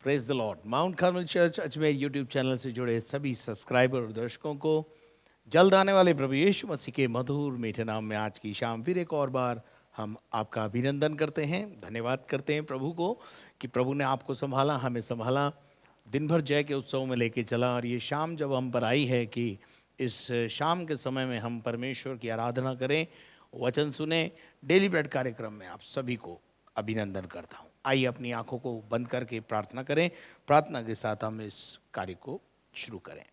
Praise the Lord. Mount Carmel church Ajmer YouTube channel से जुड़े सभी सब्सक्राइबर और दर्शकों को जल्द आने वाले प्रभु यीशु मसीह के मधुर मीठे नाम में आज की शाम फिर एक और बार हम आपका अभिनंदन करते हैं, धन्यवाद करते हैं प्रभु को कि प्रभु ने आपको संभाला, हमें संभाला, दिन भर जय के उत्सव में लेके चला। और ये शाम जब हम पर आई है कि इस शाम के समय में हम परमेश्वर की आराधना करें, वचन सुने, डेली ब्रेड कार्यक्रम में आप सभी को अभिनंदन करता हूँ। आइए अपनी आंखों को बंद करके प्रार्थना करें। प्रार्थना के साथ हम इस कार्य को शुरू करें।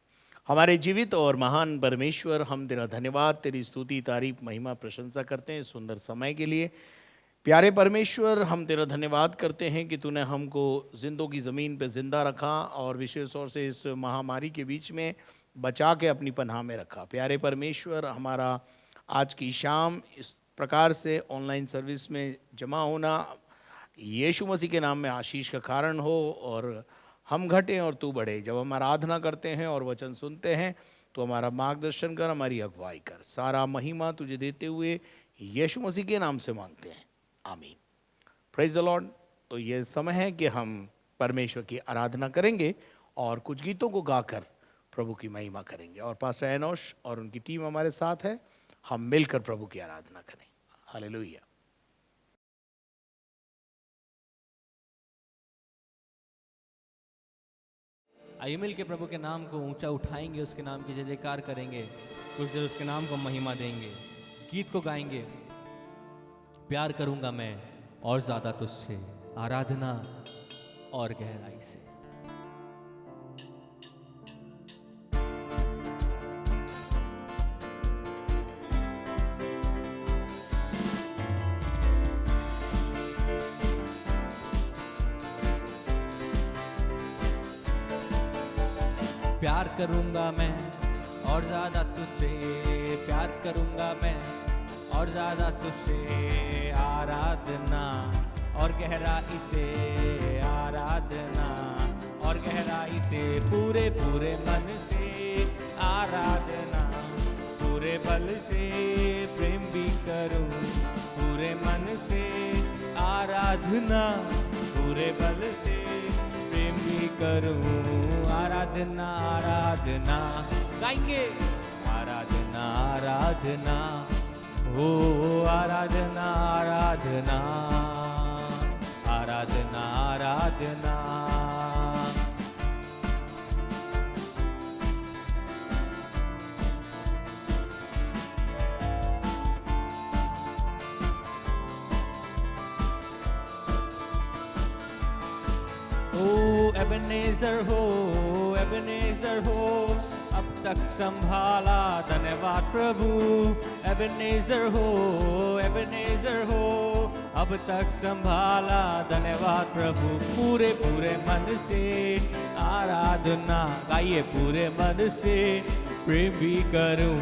हमारे जीवित और महान परमेश्वर, हम तेरा धन्यवाद, तेरी स्तुति, तारीफ, महिमा, प्रशंसा करते हैं सुंदर समय के लिए। प्यारे परमेश्वर, हम तेरा धन्यवाद करते हैं कि तूने हमको जिंदों की ज़मीन पे ज़िंदा रखा और विशेष तौर से इस महामारी के बीच में बचा के अपनी पनाह में रखा। प्यारे परमेश्वर, हमारा आज की शाम इस प्रकार से ऑनलाइन सर्विस में जमा होना यीशु मसीह के नाम में आशीष का कारण हो और हम घटें और तू बढ़े। जब हम आराधना करते हैं और वचन सुनते हैं तो हमारा मार्गदर्शन कर, हमारी अगुवाई कर। सारा महिमा तुझे देते हुए यीशु मसीह के नाम से मांगते हैं, आमीन। Praise the Lord. तो ये समय है कि हम परमेश्वर की आराधना करेंगे और कुछ गीतों को गाकर प्रभु की महिमा करेंगे। और पास्टर एनोश और उनकी टीम हमारे साथ है, हम मिलकर प्रभु की आराधना करें। हालेलुया। आइए मिल के प्रभु के नाम को ऊंचा उठाएंगे, उसके नाम की जय जयकार करेंगे, कुछ देर उसके नाम को महिमा देंगे, गीत को गाएंगे। प्यार करूंगा मैं और ज्यादा तुझसे, आराधना और गहराई से। प्यार करूंगा मैं और ज़्यादा तुझसे, प्यार करूंगा मैं और ज़्यादा तुझसे, आराधना और गहराई से, आराधना और गहराई से, पूरे पूरे मन से, आराधना पूरे बल से, प्रेम भी करूं पूरे मन से, आराधना पूरे बल से, प्रेम भी करूं, आराधना आराधना गाएंगे, आराधना आराधना, हो आराधना आराधना, आराधना आराधना। एबेनेज़र हो, एबेनेज़र हो, अब तक संभाला, धन्यवाद प्रभु। एबेनेज़र हो, एबेनेज़र हो, अब तक संभाला, धन्यवाद प्रभु। पूरे पूरे मन से आराधना गाइए, पूरे मन से प्रेम भी करूं,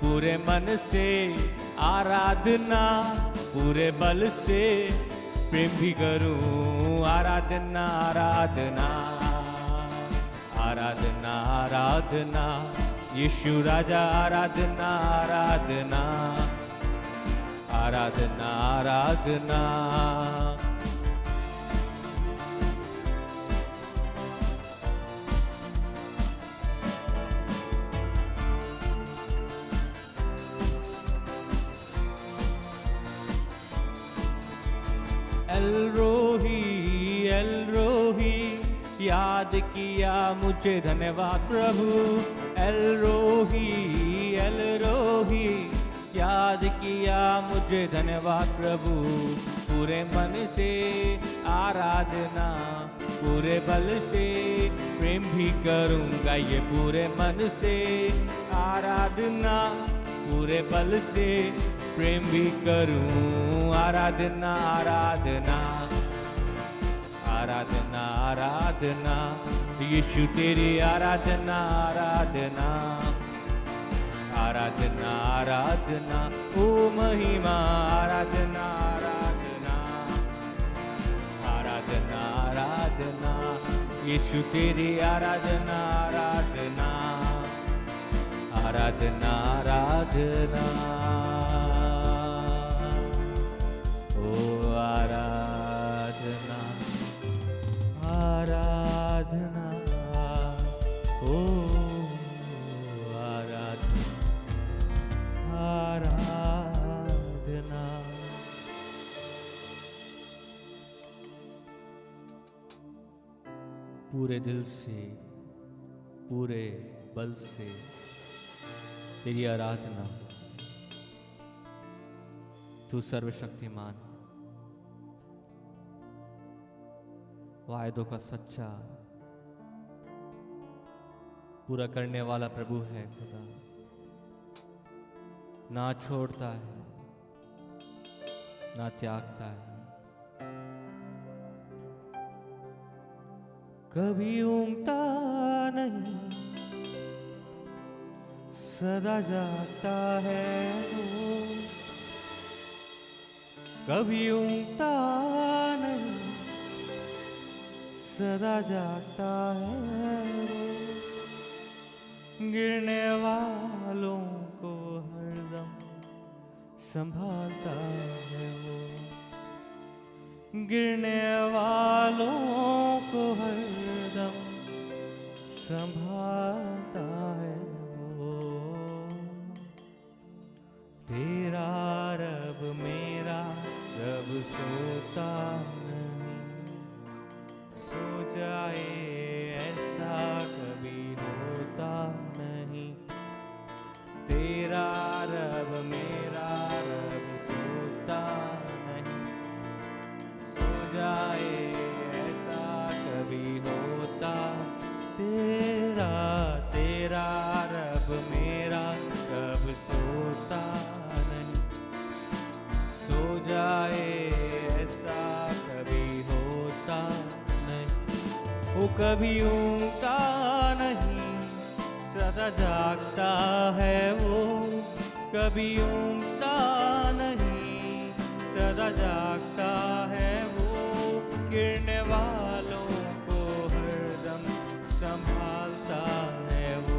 पूरे मन से आराधना, पूरे बल से प्रेम भी करूं, आराधना आराधना, आराधना आराधना, यीशु राजा, आराधना आराधना, आराधना आराधना। एल रोही, याद किया मुझे, धन्यवाद प्रभु। एल रोही, याद किया मुझे, धन्यवाद प्रभु। पूरे मन से आराधना, पूरे बल से प्रेम भी करूंगा, ये पूरे मन से आराधना, पूरे बल से प्रेम भी करूं, आराधना आराधना, आराधना आराधना, यीशु तेरी आराधना आराधना, आराधना आराधना, ओ महिमा, आराधना आराधना, आराधना आराधना, यीशु तेरी आराधना आराधना, आराधना आराधना, ओ आराधना आराधना। पूरे दिल से, पूरे बल से तेरी आराधना। तू सर्वशक्तिमान, वायदों का सच्चा, पूरा करने वाला प्रभु है खुदा। ना छोड़ता है, ना त्यागता है। कभी ऊँगता नहीं, सदा जागता है वो। कभी ऊँगता नहीं, सदा जागता है वो। गिरने वालों को हरदम संभालता है वो। गिरने वालों को हरदम संभालता है वो। तेरा रब मेरा रब सोता नहीं, सो जाए ऐसा कभी होता नहीं। तेरा रब मेरा रब सोता नहीं, सो जाए ऐसा कभी होता। तेरा तेरा रब मेरा रब सोता नहीं, सो जाए ऐसा कभी होता नहीं। वो कभी ऊँगता नहीं, सदा जागता है वो। कभी ऊँगता नहीं, सदा जागता है वो। गिरने वालों को हरदम संभालता है वो।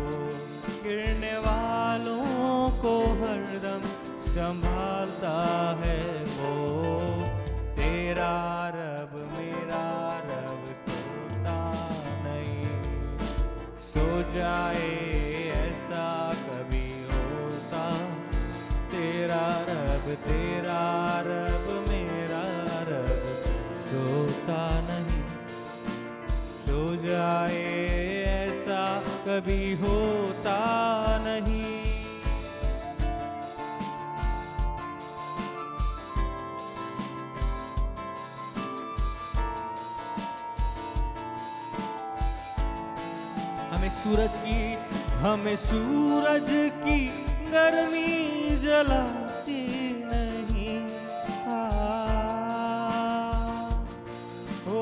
गिरने वालों को हरदम संभालता है वो। तेरा रब मेरा रब सोता नहीं, सो जाए ऐसा कभी होता। तेरा रब मेरा रब सोता नहीं, सो जाए ऐसा कभी होता नहीं। हमें सूरज की गर्मी जलाती नहीं। ओ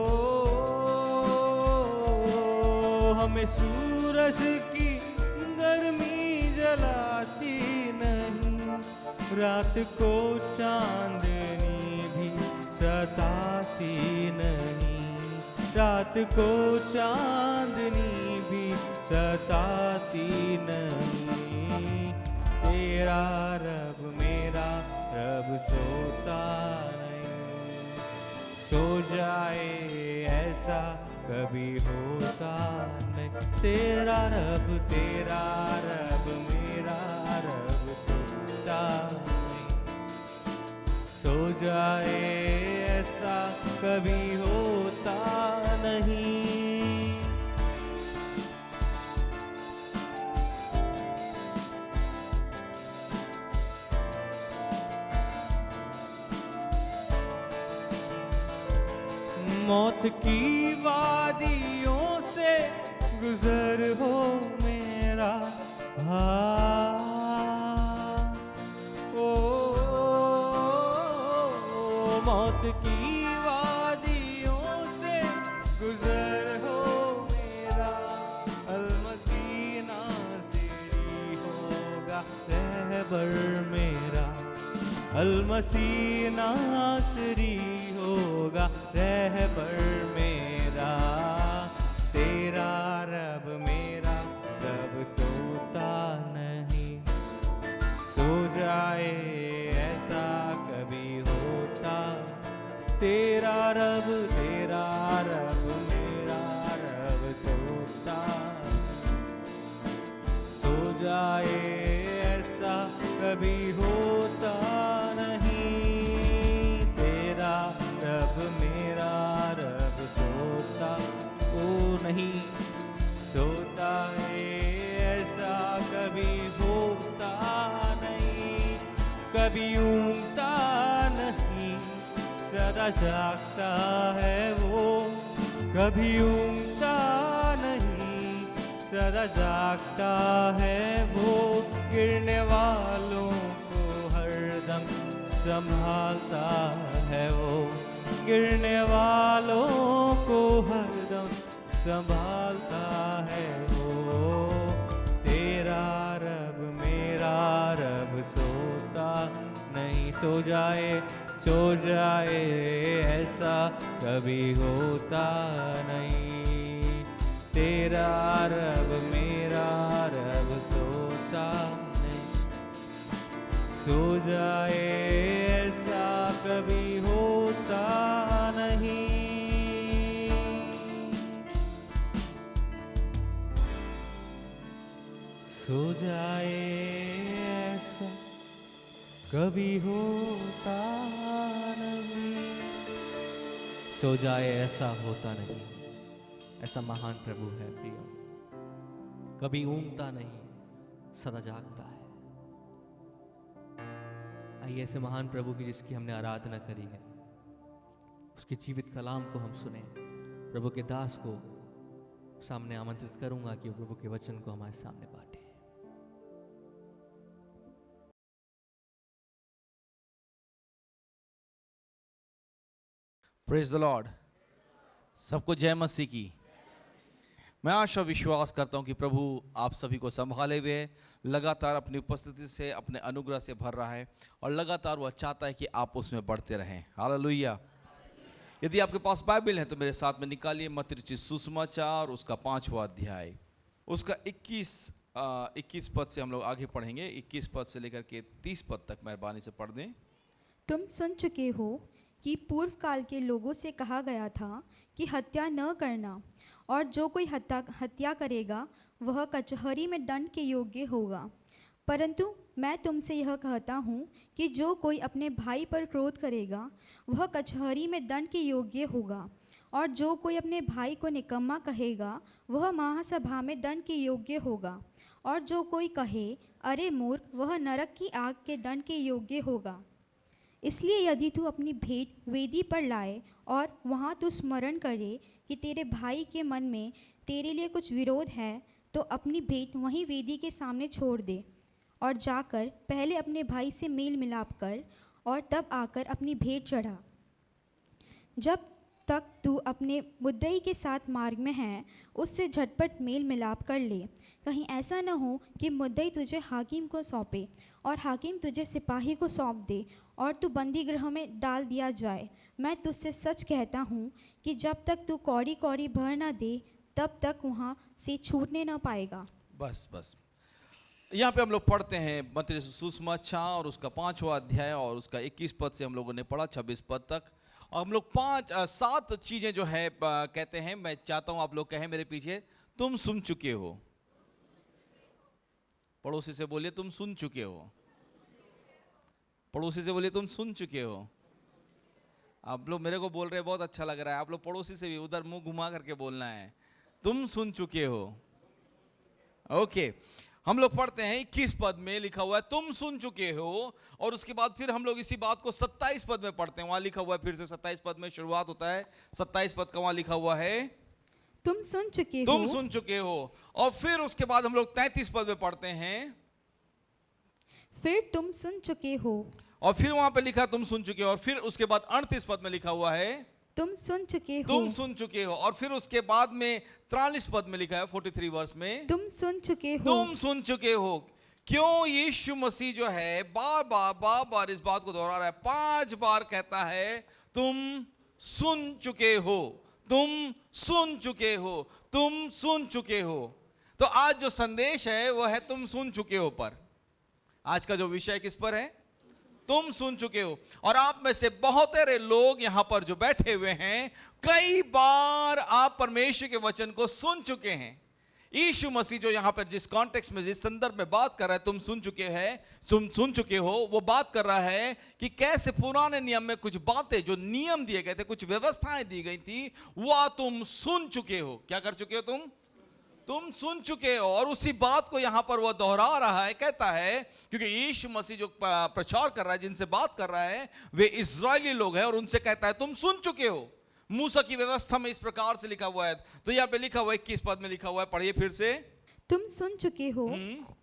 हमें सूरज की गर्मी जलाती नहीं। रात को चांदनी भी सताती नहीं। रात को चांदनी भी सताती नहीं। तेरा रब मेरा रब सोता नहीं, सो जाए ऐसा कभी होता नहीं। तेरा रब मेरा रब सोता नहीं, सो जाए ऐसा कभी होता नहीं। मौत की वादियों से गुजर हो मेरा ओ मौत की वादियों से गुजर हो मेरा। अलमसीह नासिरी होगा रहबर मेरा। अलमसीह नासिरी होगा रहबर मेरा। तेरा रब मेरा रब सोता नहीं, सो जाए ऐसा कभी होता। तेरा रब मेरा रब सोता, सो जाए ऐसा कभी होता नहीं। तेरा रब मेरा रब सोता ओ नहीं सदा जागता है वो, कभी ऊँगता नहीं, सदा जागता है वो, गिरने वालों को हरदम संभालता है वो, गिरने वालों को हरदम संभालता है वो। तेरा रब मेरा रब सोता नहीं, सो जाए ऐसा कभी होता नहीं। तेरा रब मेरा रब सोता नहीं, सो जाए ऐसा कभी होता नहीं। सो जाए ऐसा कभी होता नहीं, सो जाए ऐसा होता नहीं। ऐसा महान प्रभु है प्रियो, कभी ऊँगता नहीं, सदा जागता है। आइए ऐसे महान प्रभु की जिसकी हमने आराधना करी है, उसके जीवित कलाम को हम सुने। प्रभु के दास को सामने आमंत्रित करूंगा कि वो प्रभु के वचन को हमारे सामने बांटे। Praise the Lord. सबको जय मसीह की। मैं आशा विश्वास करता हूं कि प्रभु आप सभी को संभाले हुए है, लगातार अपनी उपस्थिति से अपने अनुग्रह से भर रहा है और लगातार वह चाहता है कि आप उसमें बढ़ते रहें। हालेलुया। यदि आपके पास बाइबल है तो मेरे साथ में निकालिए मत्ती रचित सुसमाचार उसका 5वां अध्याय, उसका 21 पद से हम लोग आगे पढ़ेंगे। 21 पद से लेकर के 30 पद तक मेहरबानी से पढ़ दें। तुम सुन चुके हो कि पूर्व काल के लोगों से कहा गया था कि हत्या न करना, और जो कोई हत्या करेगा वह कचहरी में दंड के योग्य होगा। परंतु मैं तुमसे यह कहता हूँ कि जो कोई अपने भाई पर क्रोध करेगा वह कचहरी में दंड के योग्य होगा, और जो कोई अपने भाई को निकम्मा कहेगा वह महासभा में दंड के योग्य होगा, और जो कोई कहे अरे मूर्ख, वह नरक की आग के दंड के योग्य होगा। इसलिए यदि तू अपनी भेंट वेदी पर लाए और वहाँ तू स्मरण करे कि तेरे भाई के मन में तेरे लिए कुछ विरोध है, तो अपनी भेंट वहीं वेदी के सामने छोड़ दे और जाकर पहले अपने भाई से मेल मिलाप कर और तब आकर अपनी भेंट चढ़ा। जब तक तू अपने मुद्दई के साथ मार्ग में है, उससे झटपट मेल मिलाप कर ले। कहीं ऐसा न हो कि मुद्दई तुझे हाकिम को सौंपे और हाकिम तुझे सिपाही को सौंप दे और तू बंदी गृह में डाल दिया जाए। मैं तुझसे सच कहता हूँ कि जब तक तू कौड़ी कौड़ी भर न दे, तब तक वहाँ से छूटने न पाएगा। बस यहाँ पे हम लोग पढ़ते हैं मत्ती रचित सुसमाचार और उसका 5वां अध्याय और उसका 21 पद से हम लोगों ने पढ़ा 26 पद तक। और हम लोग 7 चीज़ें जो है कहते हैं। मैं चाहता हूँ आप लोग कहें मेरे पीछे, तुम सुन चुके हो। पड़ोसी से बोलिए तुम सुन चुके हो। पड़ोसी से बोलिए तुम सुन चुके हो। आप लोग मेरे को बोल रहे हैं, बहुत अच्छा लग रहा है। आप लोग पड़ोसी से भी उधर मुंह घुमा करके बोलना है, तुम सुन चुके हो। ओके, हम लोग पढ़ते हैं 21 पद में लिखा हुआ है तुम सुन चुके हो, और उसके बाद फिर हम लोग इसी बात को 27 पद में पढ़ते हैं। वहां लिखा हुआ है, फिर से 27 पद में शुरुआत होता है। 27 पद का वहां लिखा हुआ है तुम सुन चुके हो। तुम सुन चुके हो। और फिर उसके बाद हम लोग 33 पद में पढ़ते हैं फिर तुम सुन चुके हो। और फिर वहां पे लिखा तुम सुन चुके हो। और फिर उसके बाद 38 पद में लिखा हुआ है तुम सुन चुके हो। तुम सुन चुके हो। और फिर उसके बाद में 43 पद में लिखा है 43 वर्ष में तुम सुन चुके हो। तुम सुन चुके हो। क्यों यीशु मसीह जो है बार बार इस बात को दोहरा रहा है। 5 बार कहता है तुम सुन चुके हो, तुम सुन चुके हो, तुम सुन चुके हो। तो आज जो संदेश है वो है तुम सुन चुके हो पर। आज का जो विषय किस पर है? तुम सुन चुके हो। और आप में से बहुत सारे लोग यहां पर जो बैठे हुए हैं, कई बार आप परमेश्वर के वचन को सुन चुके हैं। यीशु मसीह जो यहां पर जिस कॉन्टेक्स्ट में, जिस संदर्भ में बात कर रहा है तुम सुन चुके हैं, तुम सुन चुके हो, वो बात कर रहा है कि कैसे पुराने नियम में कुछ बातें, जो नियम दिए गए थे, कुछ व्यवस्थाएं दी गई थी, वह तुम सुन चुके हो। क्या कर चुके हो? तुम सुन चुके हो। और उसी बात को यहां पर वह दोहरा रहा है, कहता है क्योंकि यीशु मसीह जो प्रचार कर रहा है, जिनसे बात कर रहा है, वे इजरायली लोग हैं और उनसे कहता है तुम सुन चुके हो। मूसा की व्यवस्था में इस प्रकार से लिखा हुआ है। तो यहाँ पे लिखा हुआ है, 21 पद में लिखा हुआ है, पढ़िए फिर से। तुम सुन चुके हो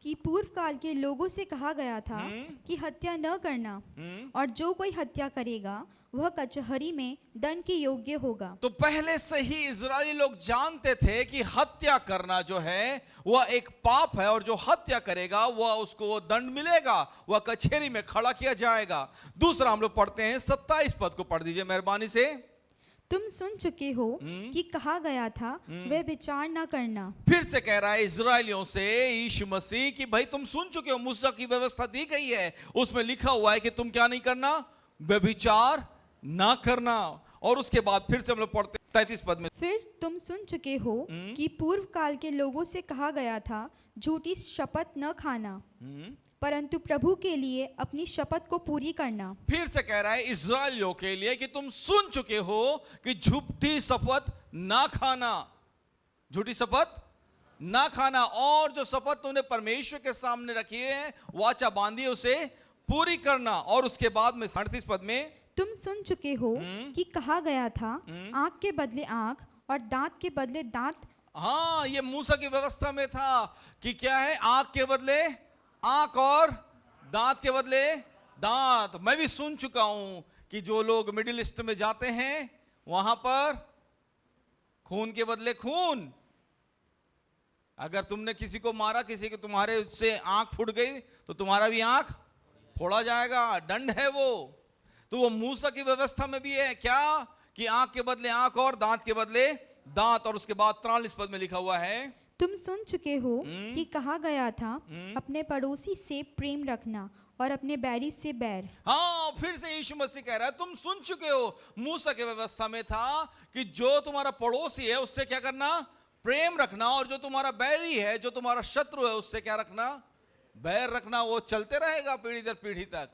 कि पूर्व काल के लोगों से कहा गया था कि हत्या न करना, और जो कोई हत्या करेगा वह कचहरी में दंड के योग्य होगा। तो पहले से ही इजरायली लोग जानते थे कि हत्या करना जो है वह एक पाप है, और जो हत्या करेगा वह उसको दंड मिलेगा, वह कचहरी में खड़ा किया जाएगा। दूसरा हम लोग पढ़ते हैं, 27 पद को पढ़ दीजिए मेहरबानी से। तुम सुन चुके हो कि कहा गया था वह विचार न करना। फिर से कह रहा है इजरायलियों से यीशु मसीह कि भाई तुम सुन चुके हो, मूसा की व्यवस्था दी गई है, उसमें लिखा हुआ है कि तुम क्या नहीं करना, व्यभिचार ना करना। और उसके बाद फिर से हम लोग पढ़ते 33 पद में, फिर तुम सुन चुके हो कि पूर्व काल के लोगों से कहा गया था झूठी शपथ न खाना, परंतु प्रभु के लिए अपनी शपथ को पूरी करना। फिर से कह रहा है इजरायलियों के लिए कि तुम सुन चुके हो कि झूठी शपथ ना खाना, झूठी शपथ ना खाना, और जो शपथ तुमने परमेश्वर के सामने रखी है, वाचा बांधी है, उसे पूरी करना। और उसके बाद में 37 पद में, तुम सुन चुके हो कि कहा गया था आंख के बदले आंख और दांत के बदले दांत। हाँ, ये मूसा की व्यवस्था में था कि क्या है, आंख के बदले आंख और दांत के बदले दांत। मैं भी सुन चुका हूं कि जो लोग मिडिल ईस्ट में जाते हैं वहां पर खून के बदले खून। अगर तुमने किसी को मारा, किसी के तुम्हारे उससे आंख फूट गई तो तुम्हारा भी आंख फोड़ा जाएगा, दंड है वो। तो वो मूसा की व्यवस्था में भी है क्या, कि आंख के बदले आंख और दांत के बदले दांत। और उसके बाद 43 पद में लिखा हुआ है, तुम सुन चुके हो कि कहा गया था अपने पड़ोसी से प्रेम रखना और अपने बैरी से बैर। हाँ, फिर से यीशु मसीह कह रहा है तुम सुन चुके हो, मूसा की व्यवस्था में था कि जो तुम्हारा पड़ोसी है उससे क्या करना, प्रेम रखना, और जो तुम्हारा बैरी है, जो तुम्हारा शत्रु है, उससे क्या रखना, बैर रखना। वो चलते रहेगा पीढ़ी दर पीढ़ी तक।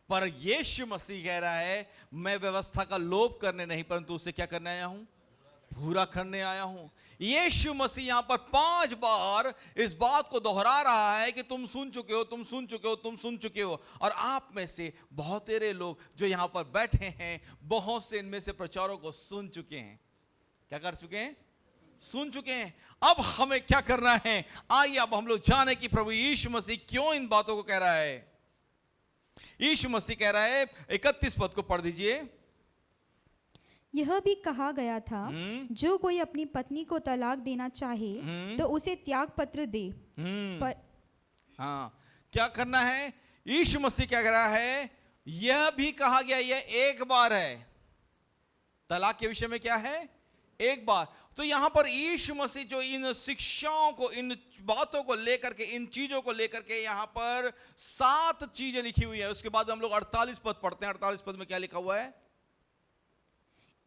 पर यीशु मसीह कह रहा है मैं व्यवस्था का लोप करने नहीं, परंतु उसे क्या करने आया हूं, पूरा करने आया हूं। यीशु मसीह यहां पर 5 बार इस बात को दोहरा रहा है कि तुम सुन चुके हो, तुम सुन चुके हो, तुम सुन चुके हो। और आप में से बहुत तेरे लोग जो यहां पर बैठे हैं, बहुत से इनमें से प्रचारों को सुन चुके हैं। क्या कर चुके हैं, सुन चुके हैं। अब हमें क्या करना है, आइए अब हम लोग जाने कि प्रभु यीशु मसीह क्यों इन बातों को कह रहा है। यीशु मसीह कह रहा है, 31 पद को पढ़ दीजिए। यह भी कहा गया था जो कोई अपनी पत्नी को तलाक देना चाहे तो उसे त्याग पत्र दे। पर हाँ, क्या करना है, यीशु मसीह क्या कह रहा है, यह भी कहा गया, यह एक बार है। तलाक के विषय में क्या है, एक बार। तो यहां पर यीशु मसीह जो इन शिक्षाओं को, इन बातों को लेकर के, इन चीजों को लेकर के यहां पर 7 चीजें लिखी हुई है। उसके बाद हम लोग 48 पद पढ़ते हैं। 48 पद में क्या लिखा हुआ है,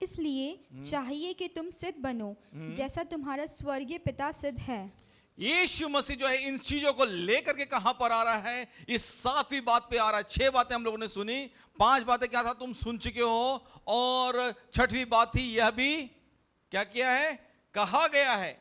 इसलिए चाहिए कि तुम सिद्ध बनो जैसा तुम्हारा स्वर्गीय पिता सिद्ध है। यीशु मसीह जो है इन चीजों को लेकर के कहां पर आ रहा है, इस 7वीं बात पे आ रहा है। 6 बातें हम लोगों ने सुनी, 5 बातें क्या था, तुम सुन चुके हो, और 6वीं बात थी यह भी क्या किया है, कहा गया है।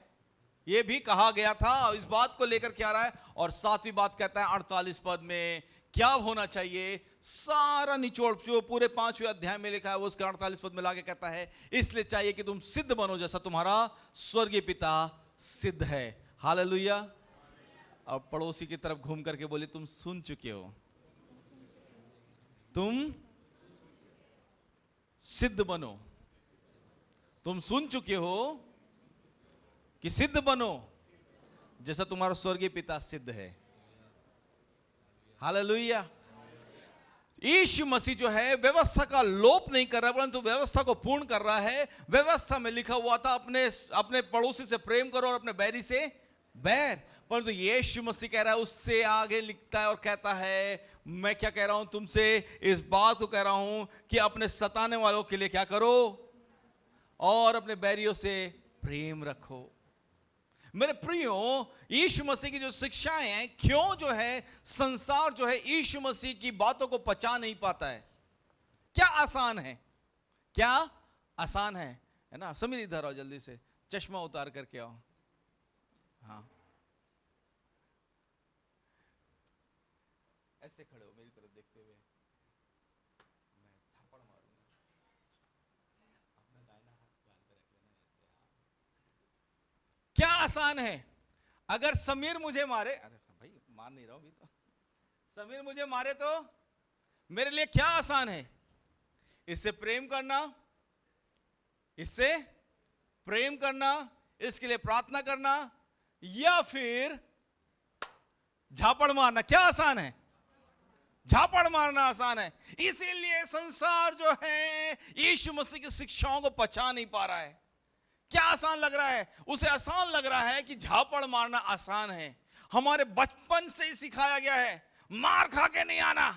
यह भी कहा गया था, इस बात को लेकर के आ रहा है। और 7वीं बात कहता है 48 पद में क्या होना चाहिए, सारा निचोड़ जो पूरे 5वें अध्याय में लिखा है वो उसके 48 पद में लाके कहता है, इसलिए चाहिए कि तुम सिद्ध बनो जैसा तुम्हारा स्वर्गीय पिता सिद्ध है। हालेलुया। अब पड़ोसी की तरफ घूम करके बोले, तुम सुन चुके हो, तुम सिद्ध बनो। तुम सुन चुके हो कि सिद्ध बनो जैसा तुम्हारा स्वर्गीय पिता सिद्ध है। हालेलुया। यीशु मसीह जो है व्यवस्था का लोप नहीं कर रहा, परंतु व्यवस्था को पूर्ण कर रहा है। व्यवस्था में लिखा हुआ था अपने पड़ोसी से प्रेम करो और अपने बैरी से बैर, परंतु यीशु मसीह कह रहा है, उससे आगे लिखता है और कहता है, मैं क्या कह रहा हूं तुमसे, इस बात को कह रहा हूं कि अपने सताने वालों के लिए क्या करो और अपने बैरियों से प्रेम रखो। मेरे प्रियो, यीशु मसीह की जो शिक्षाएं हैं, क्यों जो है संसार जो है यीशु मसीह की बातों को पचा नहीं पाता है। क्या आसान है, क्या आसान है ना। समीर इधर आओ जल्दी से, चश्मा उतार करके आओ। हाँ, ऐसे खड़े हो मेरी तरफ देखते हुए, मैं थप्पड़ मारूंगा, अपना दाहिना हाथ गाल पे रख लेना ऐसे। क्या आसान है। अगर समीर मुझे मारे, अरे भाई मार नहीं रहा हूं अभी तो, समीर मुझे मारे तो मेरे लिए क्या आसान है? इससे प्रेम करना, इससे प्रेम करना, इसके लिए प्रार्थना करना, या फिर झापड़ मारना? क्या आसान है? झापड़ मारना आसान है। इसीलिए संसार जो है यीशु मसीह की शिक्षाओं को पचा नहीं पा रहा है। क्या आसान लग रहा है? उसे आसान लग रहा है कि झापड़ मारना आसान है। हमारे बचपन से ही सिखाया गया है, मार खा के नहीं आना,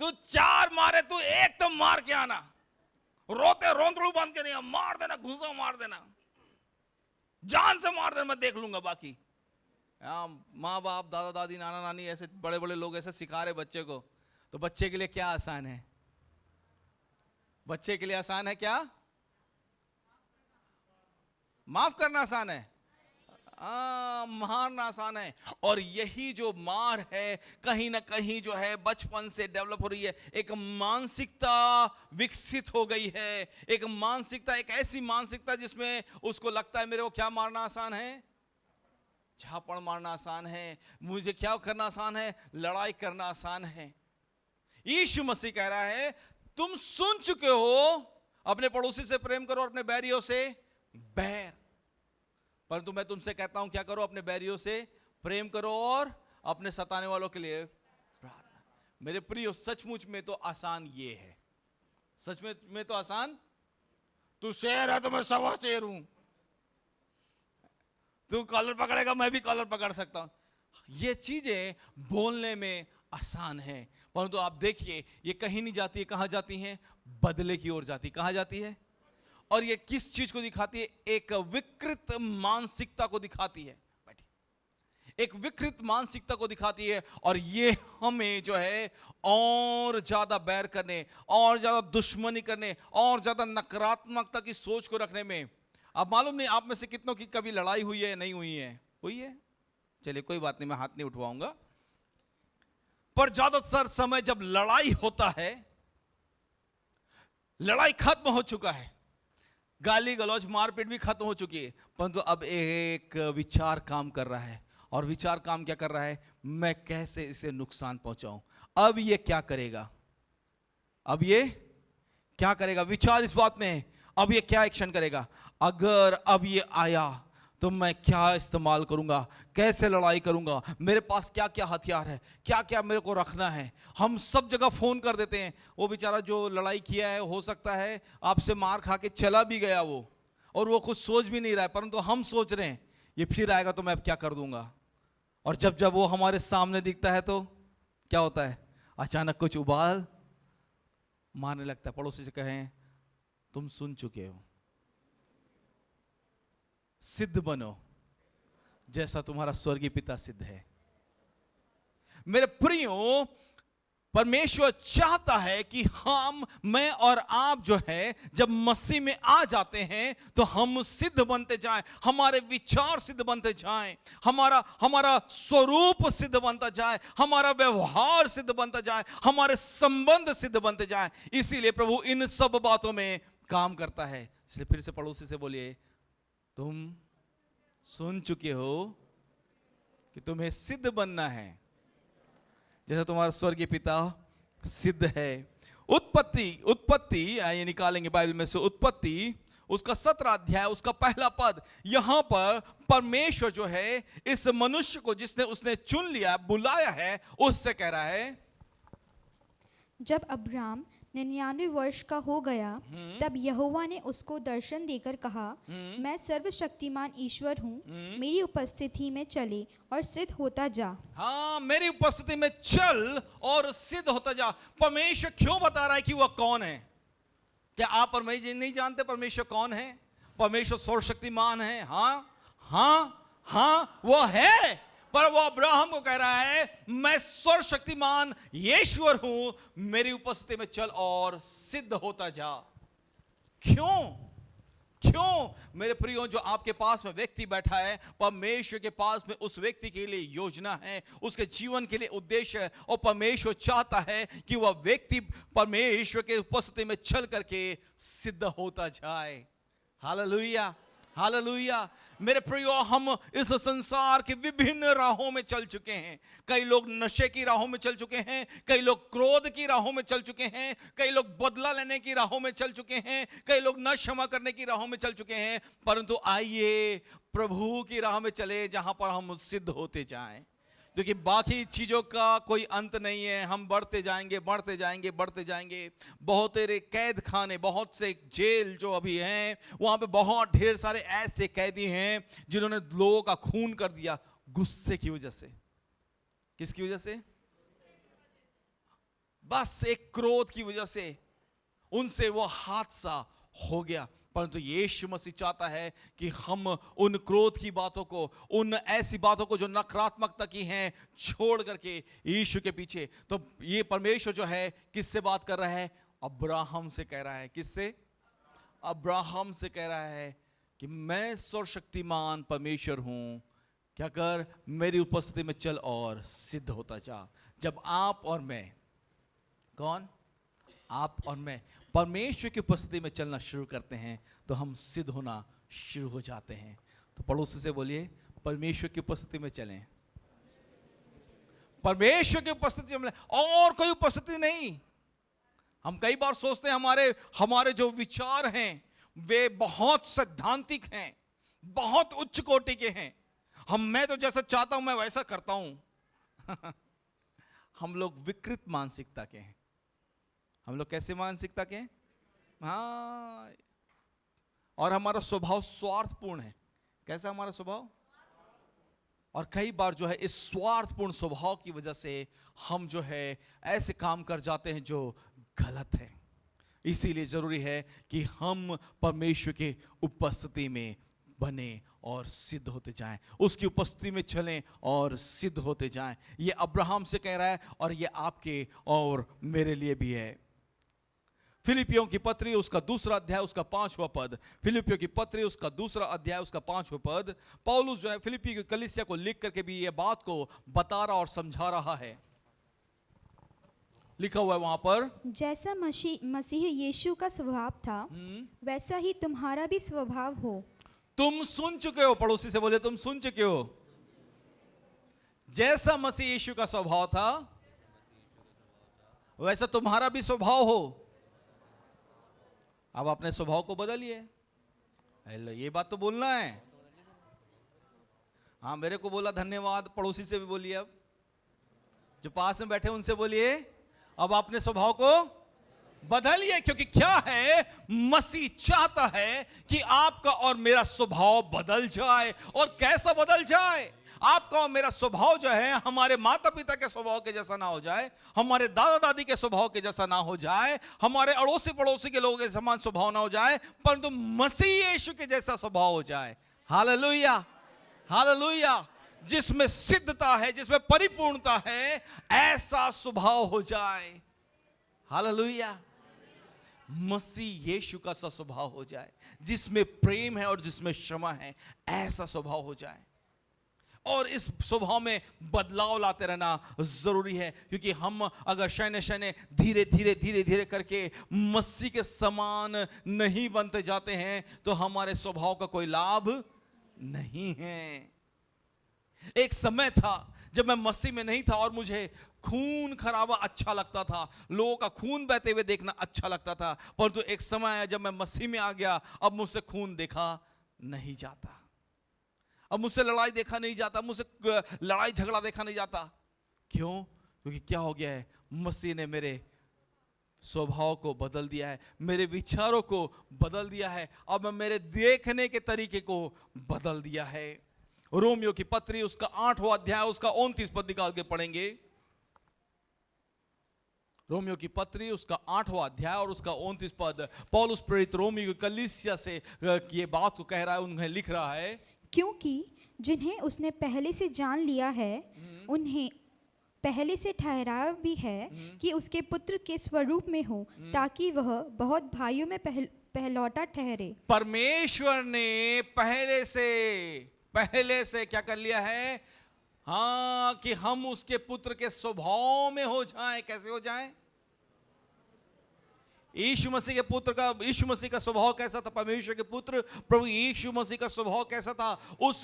तू 4 मारे तू 1 तो मार के आना, रोते रोंदड़ू बांध के नहीं, मार देना, घुसा मार देना, जान से मार देना, मैं देख लूंगा बाकी। माँ बाप, दादा दादी, नाना नानी, ऐसे बड़े बड़े लोग ऐसे सिखा रहे बच्चे को, तो बच्चे के लिए क्या आसान है? बच्चे के लिए आसान है क्या? माफ करना आसान है? मारना आसान है। और यही जो मार है कहीं ना कहीं जो है बचपन से डेवलप हो रही है। एक मानसिकता विकसित हो गई है, एक मानसिकता, एक ऐसी मानसिकता जिसमें उसको लगता है मेरे को क्या मारना आसान है? झापड़ मारना आसान है। मुझे क्या करना आसान है? लड़ाई करना आसान है। यीशु मसीह कह रहा है तुम सुन चुके हो अपने पड़ोसी से प्रेम करो और अपने बैरियों से बैर, परंतु मैं तुमसे कहता हूं क्या करो? अपने बैरियों से प्रेम करो और अपने सताने वालों के लिए प्रार्थना। मेरे प्रियो, सचमुच में तो आसान ये है, सच में तो आसान। तू शेर है तो मैं सवा शेर हूं, तू कॉलर पकड़ेगा मैं भी कॉलर पकड़ सकता हूं। ये चीजें बोलने में आसान है, परंतु आप देखिए ये कहीं नहीं जाती है। कहां जाती हैं? बदले की ओर जाती। कहां जाती है? और ये किस चीज को दिखाती है? एक विकृत मानसिकता को दिखाती है। एक विकृत मानसिकता को दिखाती है, और ये हमें जो है और ज्यादा बैर करने, और ज्यादा दुश्मनी करने, और ज्यादा नकारात्मकता की सोच को रखने में। अब मालूम नहीं आप में से कितनों की कभी लड़ाई हुई है, नहीं हुई है? हुई है? चलिए कोई बात नहीं, मैं हाथ नहीं उठवाऊंगा। पर ज्यादातर समय जब लड़ाई होता है, लड़ाई खत्म हो चुका है, गाली गलौज मारपीट भी खत्म हो चुकी है, परंतु अब एक विचार काम कर रहा है। और विचार काम क्या कर रहा है? मैं कैसे इसे नुकसान पहुंचाऊं। अब ये क्या करेगा? अब ये क्या करेगा? विचार इस बात में है, अब ये क्या एक्शन करेगा? अगर अब ये आया तो मैं क्या इस्तेमाल करूंगा, कैसे लड़ाई करूंगा, मेरे पास क्या क्या हथियार है, क्या क्या मेरे को रखना है। हम सब जगह फोन कर देते हैं। वो बेचारा जो लड़ाई किया है, हो सकता है आपसे मार खा के चला भी गया वो, और वो कुछ सोच भी नहीं रहा है, परंतु हम सोच रहे हैं ये फिर आएगा तो मैं अब क्या कर दूंगा। और जब जब वो हमारे सामने दिखता है तो क्या होता है? अचानक कुछ उबाल मारने लगता है। पड़ोसी से कहें तुम सुन चुके हो, सिद्ध बनो जैसा तुम्हारा स्वर्गीय पिता सिद्ध है। मेरे प्रियो, परमेश्वर चाहता है कि हम, मैं और आप जो है जब मसीह में आ जाते हैं तो हम सिद्ध बनते जाएं, हमारे विचार सिद्ध बनते जाएं, हमारा स्वरूप सिद्ध बनता जाए, हमारा व्यवहार सिद्ध बनता जाए, हमारे संबंध सिद्ध बनते जाएं। इसीलिए प्रभु इन सब बातों में काम करता है। इसलिए फिर से पड़ोसी से बोलिए तुम सुन चुके हो कि तुम्हें सिद्ध बनना है जैसा तुम्हारा स्वर्गीय पिता सिद्ध है। उत्पत्ति ये निकालेंगे बाइबल में से, उत्पत्ति उसका 17 अध्याय उसका पहला पद। यहां पर परमेश्वर जो है इस मनुष्य को जिसने उसने चुन लिया, बुलाया है, उससे कह रहा है जब अब्राम 99 वर्ष का हो गया तब यहोवा ने उसको दर्शन देकर कहा, मैं सर्वशक्तिमान ईश्वर हूँ, मेरी उपस्थिति में चले और सिद्ध होता जा। हाँ, मेरी उपस्थिति में चल और सिद्ध होता जा। परमेश्वर क्यों बता रहा है कि वह कौन है? क्या आप और मैं नहीं जानते परमेश्वर कौन है? परमेश्वर सर्वशक्तिमान है। हाँ हाँ हाँ वो है, पर वो अब्राहम को कह रहा है मैं सर्वशक्तिमान ईश्वर हूं, मेरी उपस्थिति में चल और सिद्ध होता जा। क्यों? क्यों मेरे प्रियो, जो आपके पास में व्यक्ति बैठा है, परमेश्वर के पास में उस व्यक्ति के लिए योजना है, उसके जीवन के लिए उद्देश्य है, और परमेश्वर चाहता है कि वह व्यक्ति परमेश्वर के उपस्थिति में चल करके सिद्ध होता जाए। Hallelujah, hallelujah. मेरे प्रियो, हम इस संसार के विभिन्न राहों में चल चुके हैं। कई लोग नशे की राहों में चल चुके हैं, कई लोग क्रोध की राहों में चल चुके हैं, कई लोग बदला लेने की राहों में चल चुके हैं, कई लोग न क्षमा करने की राहों में चल चुके हैं। परंतु आइए प्रभु की राह में चले, जहां पर हम सिद्ध होते जाएं, क्योंकि बाकी चीजों का कोई अंत नहीं है। हम बढ़ते जाएंगे, बढ़ते जाएंगे, बढ़ते जाएंगे। बहुत सारे कैद खाने, बहुत से जेल जो अभी हैं, वहां पे बहुत ढेर सारे ऐसे कैदी हैं जिन्होंने लोगों का खून कर दिया गुस्से की वजह से। किसकी वजह से? बस एक क्रोध की वजह से उनसे वो हादसा हो गया। परंतु यीशु मसीह चाहता है कि हम उन क्रोध की बातों को, उन ऐसी बातों को जो नकारात्मकता की हैं, छोड़ करके यीशु के पीछे। तो ये परमेश्वर जो है किससे बात कर रहा है? अब्राहम से कह रहा है। किससे? अब्राहम से कह रहा है कि मैं सर्वशक्तिमान परमेश्वर हूं, क्या कर, मेरी उपस्थिति में चल और सिद्ध होता जा। जब आप और मैं, कौन? आप और मैं परमेश्वर की उपस्थिति में चलना शुरू करते हैं तो हम सिद्ध होना शुरू हो जाते हैं। तो पड़ोसी से बोलिए, परमेश्वर की उपस्थिति में चलें। परमेश्वर की उपस्थिति में, और कोई उपस्थिति नहीं। हम कई बार सोचते हैं हमारे जो विचार हैं वे बहुत सैद्धांतिक हैं, बहुत उच्च कोटि के हैं। मैं तो जैसा चाहता हूं मैं वैसा करता हूं। हम लोग विकृत मानसिकता के हैं। हम लोग कैसे मानसिकता के? हाँ, और हमारा स्वभाव स्वार्थपूर्ण है। कैसा हमारा स्वभाव? और कई बार जो है इस स्वार्थपूर्ण स्वभाव की वजह से हम जो है ऐसे काम कर जाते हैं जो गलत है। इसीलिए जरूरी है कि हम परमेश्वर के उपस्थिति में बने और सिद्ध होते जाएं, उसकी उपस्थिति में चलें और सिद्ध होते जाएं। ये अब्राहम से कह रहा है और ये आपके और मेरे लिए भी है। फिलिपियों की पत्री उसका दूसरा अध्याय उसका 5वां पद, फिलिपियों की पत्री उसका दूसरा अध्याय उसका 5वां पद, पौलुस जो है फिलिपी की कलीसिया को लिख करके भी ये बात को बता रहा और समझा रहा है। लिखा हुआ है वहां पर, जैसा मसीह यीशु का स्वभाव था वैसा ही तुम्हारा भी स्वभाव हो। तुम सुन चुके हो, पड़ोसी से बोले तुम सुन चुके हो। जैसा मसीह यीशु का स्वभाव था वैसा तुम्हारा भी स्वभाव हो। अब अपने स्वभाव को बदलिए। ये बात तो बोलना है। हाँ, मेरे को बोला धन्यवाद, पड़ोसी से भी बोलिए। अब जो पास में बैठे उनसे बोलिए, अब अपने स्वभाव को बदलिए। क्योंकि क्या है, मसीह चाहता है कि आपका और मेरा स्वभाव बदल जाए। और कैसा बदल जाए? आपका और मेरा स्वभाव जो है हमारे माता पिता के स्वभाव के जैसा ना हो जाए, हमारे दादा दादी के स्वभाव के जैसा ना हो जाए, हमारे अड़ोसी पड़ोसी के लोगों के समान स्वभाव ना हो जाए, परंतु मसीह यीशु के जैसा स्वभाव हो जाए। Hallelujah, hallelujah. जिसमें सिद्धता है, जिसमें परिपूर्णता है, ऐसा स्वभाव हो जाए। हालेलुया। मसीह यीशु का सा स्वभाव हो जाए, जिसमें प्रेम है और जिसमें क्षमा है, ऐसा स्वभाव हो जाए। और इस स्वभाव में बदलाव लाते रहना जरूरी है, क्योंकि हम अगर शैने शैने धीरे धीरे धीरे धीरे करके मसीह के समान नहीं बनते जाते हैं तो हमारे स्वभाव का कोई लाभ नहीं है। एक समय था जब मैं मसीह में नहीं था और मुझे खून खराबा अच्छा लगता था, लोगों का खून बहते हुए देखना अच्छा लगता था। परंतु एक समय आया जब मैं मसीह में आ गया, अब मुझसे खून देखा नहीं जाता, अब मुझसे लड़ाई देखा नहीं जाता, मुझसे लड़ाई झगड़ा देखा नहीं जाता। क्यों? क्योंकि क्या हो गया है, मसीह ने मेरे स्वभाव को बदल दिया है, मेरे विचारों को बदल दिया है, अब मेरे देखने के तरीके को बदल दिया है। रोमियो की पत्री उसका 8वां अध्याय उसका 29 पद निकाल के पढ़ेंगे। रोमियो की पत्री उसका 8वां अध्याय और उसका 29 पद, पौलुस प्रेरित रोमियो की कलीसिया से ये बात को कह रहा है, उन्हें लिख रहा है, क्योंकि जिन्हें उसने पहले से जान लिया है पहले से ठहराया भी है कि उसके पुत्र के स्वरूप में हो, ताकि वह बहुत भाइयों में पहलौटा ठहरे। परमेश्वर ने पहले से क्या कर लिया है? हाँ, कि हम उसके पुत्र के स्वभाव में हो जाएं। कैसे हो जाएं? यीशु मसीह का स्वभाव कैसा था? परमेश्वर के पुत्र प्रभु यीशु मसीह का स्वभाव कैसा था? उस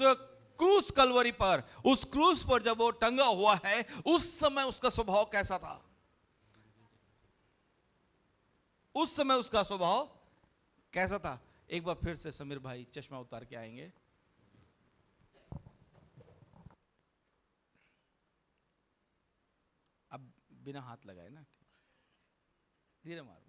क्रूस कलवरी पर, उस क्रूस पर जब वो टंगा हुआ है, उस समय उसका स्वभाव कैसा था? उस समय उसका स्वभाव कैसा था? एक बार फिर से समीर भाई चश्मा उतार के आएंगे। अब बिना हाथ लगाए ना, धीरे मारो।